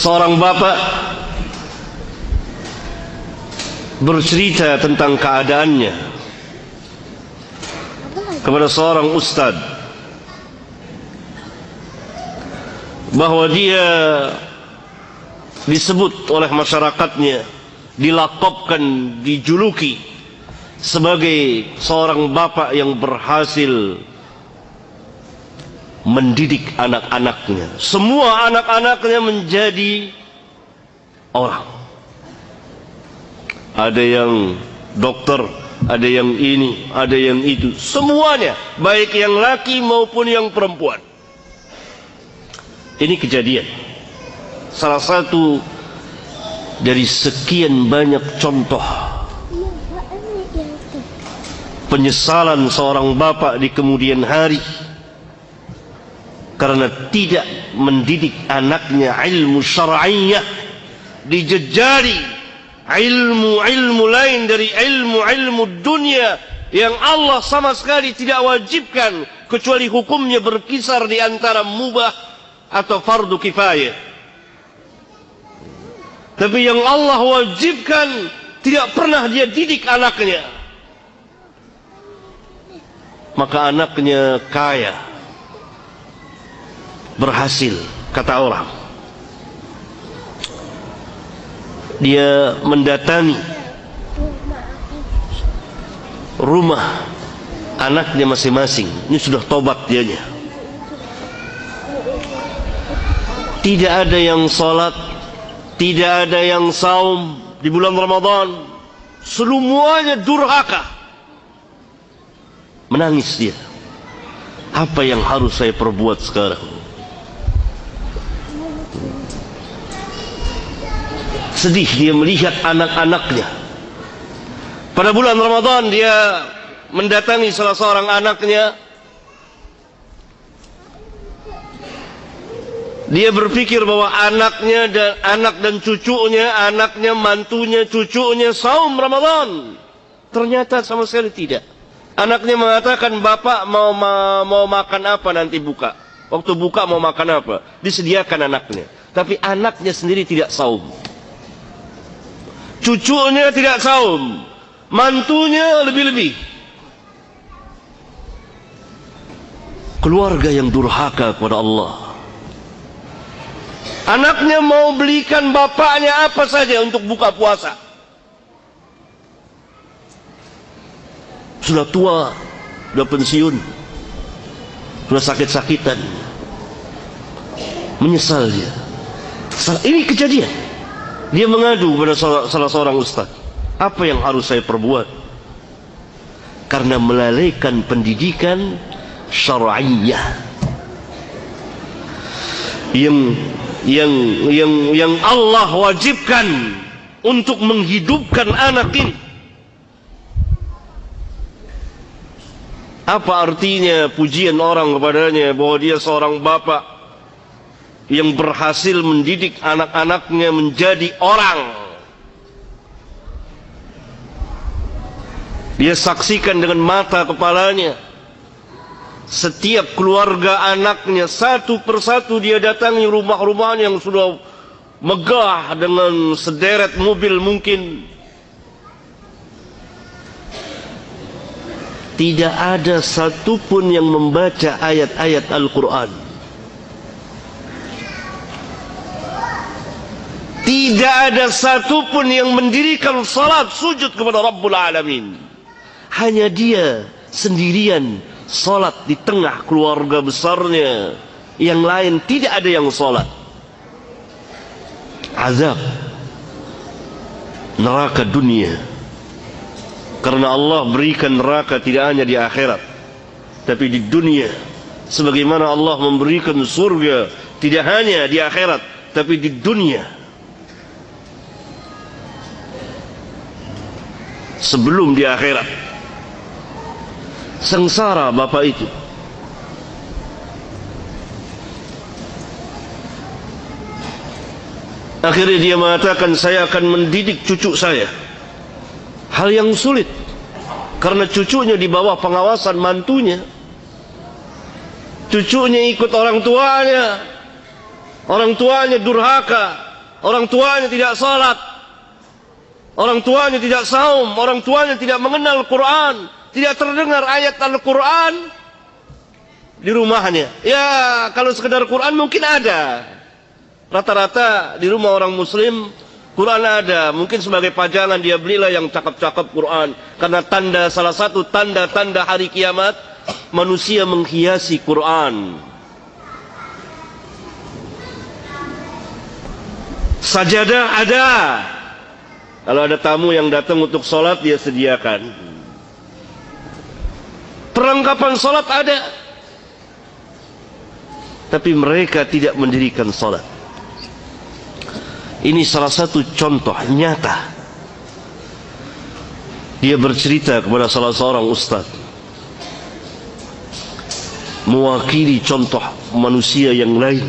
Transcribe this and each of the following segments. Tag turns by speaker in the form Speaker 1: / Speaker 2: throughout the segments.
Speaker 1: Seorang bapak bercerita tentang keadaannya kepada seorang ustaz, bahwa dia disebut oleh masyarakatnya, dilakopkan, dijuluki sebagai seorang bapak yang berhasil mendidik anak-anaknya. Semua anak-anaknya menjadi orang. Ada yang dokter, ada yang ini, ada yang itu. Semuanya, baik yang laki maupun yang perempuan. Ini kejadian. Salah satu dari sekian banyak contoh penyesalan seorang bapak di kemudian hari karena tidak mendidik anaknya ilmu syar'iyyah, dijejari ilmu-ilmu lain dari ilmu-ilmu dunia yang Allah sama sekali tidak wajibkan, kecuali hukumnya berkisar di antara mubah atau fardu kifayah. Tapi yang Allah wajibkan tidak pernah dia didik anaknya. Maka anaknya kaya, berhasil, kata orang. Dia mendatangi rumah anaknya masing-masing. Ini sudah tobat dianya. Tidak ada yang salat, tidak ada yang saum di bulan Ramadan. Semuanya durhaka. Menangis dia. Apa yang harus saya perbuat sekarang? Sedih dia melihat anak-anaknya. Pada bulan Ramadan dia mendatangi salah seorang anaknya. Dia berpikir bahwa anaknya dan anak dan cucunya, anaknya, mantunya, cucunya saum Ramadan. Ternyata sama sekali tidak. Anaknya mengatakan, bapak mau makan apa nanti buka? Waktu buka mau makan apa? Disediakan anaknya. Tapi anaknya sendiri tidak saum. Cucunya tidak saum. Mantunya lebih-lebih. Keluarga yang durhaka kepada Allah. Anaknya mau belikan bapaknya apa saja untuk buka puasa. Sudah tua, sudah pensiun, sudah sakit-sakitan. Menyesal dia. Ini kejadian. Dia mengadu kepada salah seorang ustaz. Apa yang harus saya perbuat? Karena melalaikan pendidikan syar'iyyah yang Allah wajibkan untuk menghidupkan anak ini. Apa artinya pujian orang kepadanya bahwa dia seorang bapak yang berhasil mendidik anak-anaknya menjadi orang? Dia saksikan dengan mata kepalanya. Setiap keluarga anaknya satu persatu dia datangi rumah-rumahnya yang sudah megah dengan sederet mobil mungkin. Tidak ada satupun yang membaca ayat-ayat Al-Quran. Tidak ada satupun yang mendirikan salat sujud kepada Rabbul Alamin. Hanya dia sendirian salat di tengah keluarga besarnya. Yang lain tidak ada yang salat. Azab neraka dunia. Karena Allah berikan neraka tidak hanya di akhirat, tapi di dunia. Sebagaimana Allah memberikan surga tidak hanya di akhirat, tapi di dunia. Sebelum di akhirat. Sengsara bapak itu. Akhirnya dia mengatakan, saya akan mendidik cucu saya. Hal yang sulit, karena cucunya di bawah pengawasan mantunya. Cucunya ikut orang tuanya durhaka, orang tuanya tidak salat, orang tuanya tidak saum, orang tuanya tidak mengenal Quran, tidak terdengar ayat Al-Quran di rumahnya. Ya, kalau sekedar Quran mungkin ada. Rata-rata di rumah orang Muslim Quran ada. Mungkin sebagai pajangan dia belilah yang cakap-cakap Quran. Karena salah satu tanda-tanda hari kiamat, manusia menghiasi Quran. Sajadah ada. Kalau ada tamu yang datang untuk sholat, dia sediakan. Perlengkapan sholat ada. Tapi mereka tidak mendirikan sholat. Ini salah satu contoh nyata. Dia bercerita kepada salah seorang ustaz, mewakili contoh manusia yang lain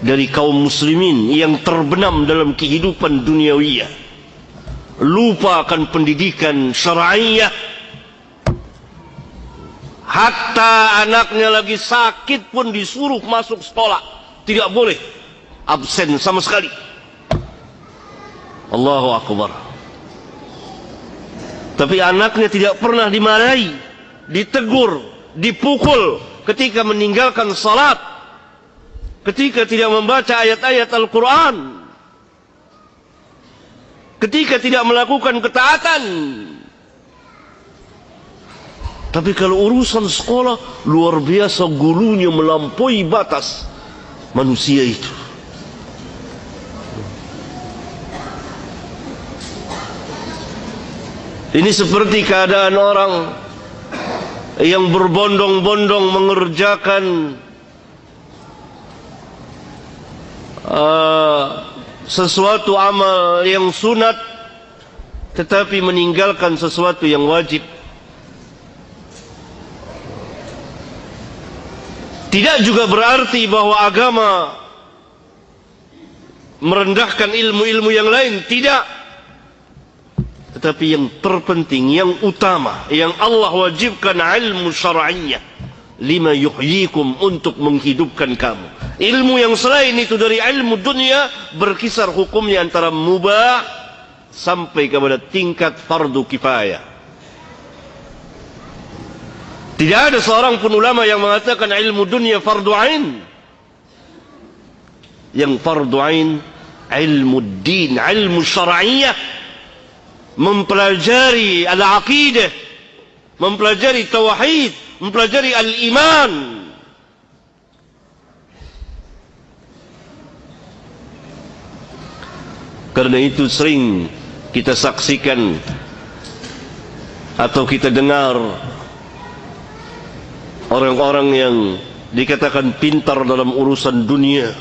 Speaker 1: dari kaum muslimin yang terbenam dalam kehidupan duniawiyah, lupa akan pendidikan syar'iyah. Hatta anaknya lagi sakit pun disuruh masuk sekolah, tidak boleh absen sama sekali. Allahu Akbar. Tapi anaknya tidak pernah dimarahi, ditegur, dipukul ketika meninggalkan salat, ketika tidak membaca ayat-ayat Al-Quran, ketika tidak melakukan ketaatan. Tapi kalau urusan sekolah, luar biasa gulunya, melampaui batas manusia itu. Ini seperti keadaan orang yang berbondong-bondong mengerjakan sesuatu amal yang sunat, tetapi meninggalkan sesuatu yang wajib. Tidak juga berarti bahwa agama merendahkan ilmu-ilmu yang lain, tidak. Tetapi yang terpenting, yang utama, yang Allah wajibkan ilmu syar'iyah, lima yuhyikum, untuk menghidupkan kamu. Ilmu yang selain itu dari ilmu dunia berkisar hukumnya antara mubah sampai kepada tingkat fardu kifayah. Tidak ada seorang pun ulama yang mengatakan ilmu dunia fardu ain. Yang fardu ain ilmu din, ilmu syar'iyah, mempelajari al-aqidah, mempelajari tauhid, mempelajari al-iman. Karena itu sering kita saksikan atau kita dengar orang-orang yang dikatakan pintar dalam urusan dunia,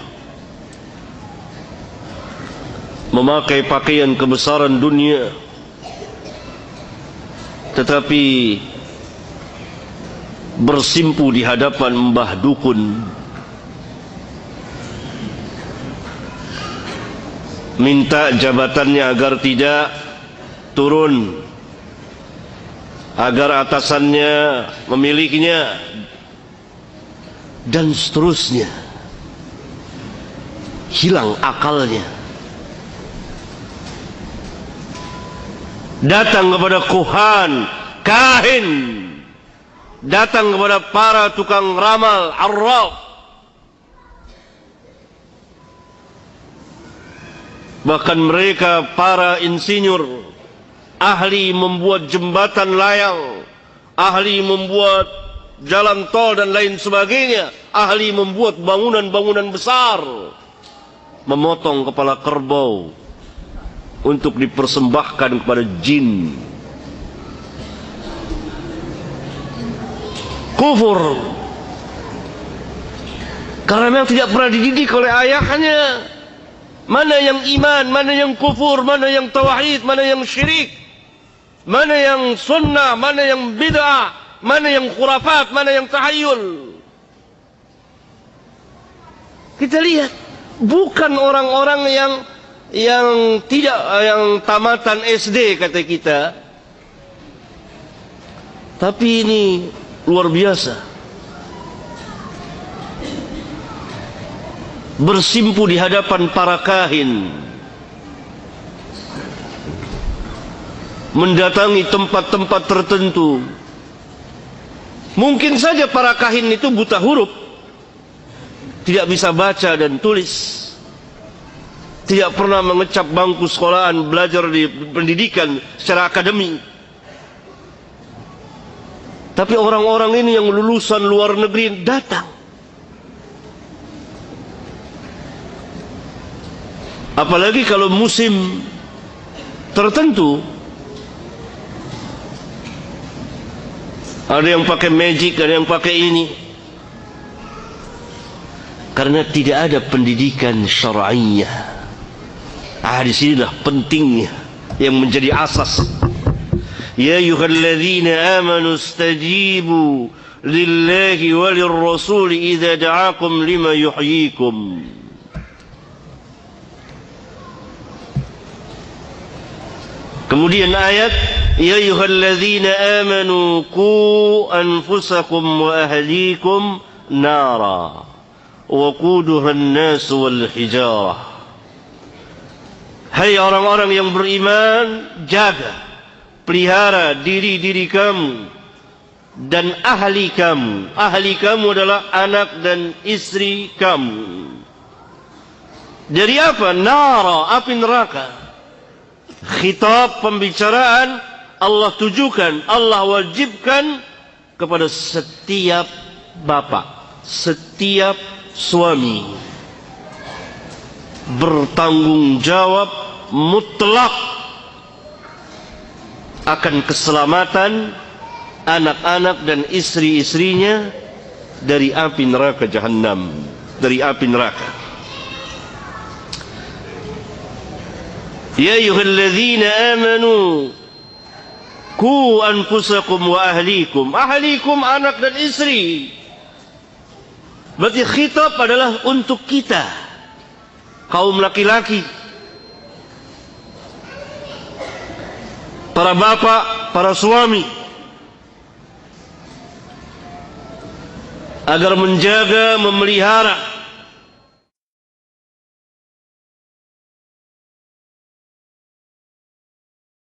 Speaker 1: memakai pakaian kebesaran dunia, tetapi bersimpu di hadapan mbah dukun, minta jabatannya agar tidak turun, agar atasannya memilikinya, dan seterusnya. Hilang akalnya. Datang kepada kuhan, kahin, datang kepada para tukang ramal, arraf, bahkan mereka para insinyur, ahli membuat jembatan layang, ahli membuat jalan tol dan lain sebagainya, ahli membuat bangunan-bangunan besar, memotong kepala kerbau untuk dipersembahkan kepada jin. Kufur. Karena memang tidak pernah dididik oleh ayahnya. Mana yang iman, mana yang kufur, mana yang tauhid, mana yang syirik, mana yang sunnah, mana yang bid'ah, mana yang khurafat, mana yang tahayul. Kita lihat, bukan orang-orang yang tidak, yang tamatan SD kata kita, tapi ini luar biasa, bersimpu di hadapan para kahin, mendatangi tempat-tempat tertentu. Mungkin saja para kahin itu buta huruf, tidak bisa baca dan tulis, tidak pernah mengecap bangku sekolahan, belajar di pendidikan secara akademik. Tapi orang-orang ini yang lulusan luar negeri datang. Apalagi kalau musim tertentu, ada yang pakai magic, ada yang pakai ini. Karena tidak ada pendidikan syar'iyah. Disinilah pentingnya yang menjadi asas. Ya ayyuhalladzina amanu istajibu lillahi walirrasuli idza da'akum lima yuhyikum. Kemudian ayat ya ayyuhalladzina amanu qu anfusakum wa ahlikum nara waquduha an-nas wal hijarah. Hai orang-orang yang beriman, jaga, pelihara diri-diri kamu dan ahli kamu. Ahli kamu adalah anak dan istri kamu. Dari apa? Nara, api neraka. Khitab pembicaraan Allah tujukan, Allah wajibkan kepada setiap bapak, setiap suami, bertanggung jawab mutlak akan keselamatan anak-anak dan istri-istrinya dari api neraka Jahannam, dari api neraka. Ya ayyuhalladzina amanu qu anfusakum wa ahlikum. Ahlikum anak dan istri. Berarti khitab adalah untuk kita, kaum laki-laki, para bapak, para suami, agar menjaga, memelihara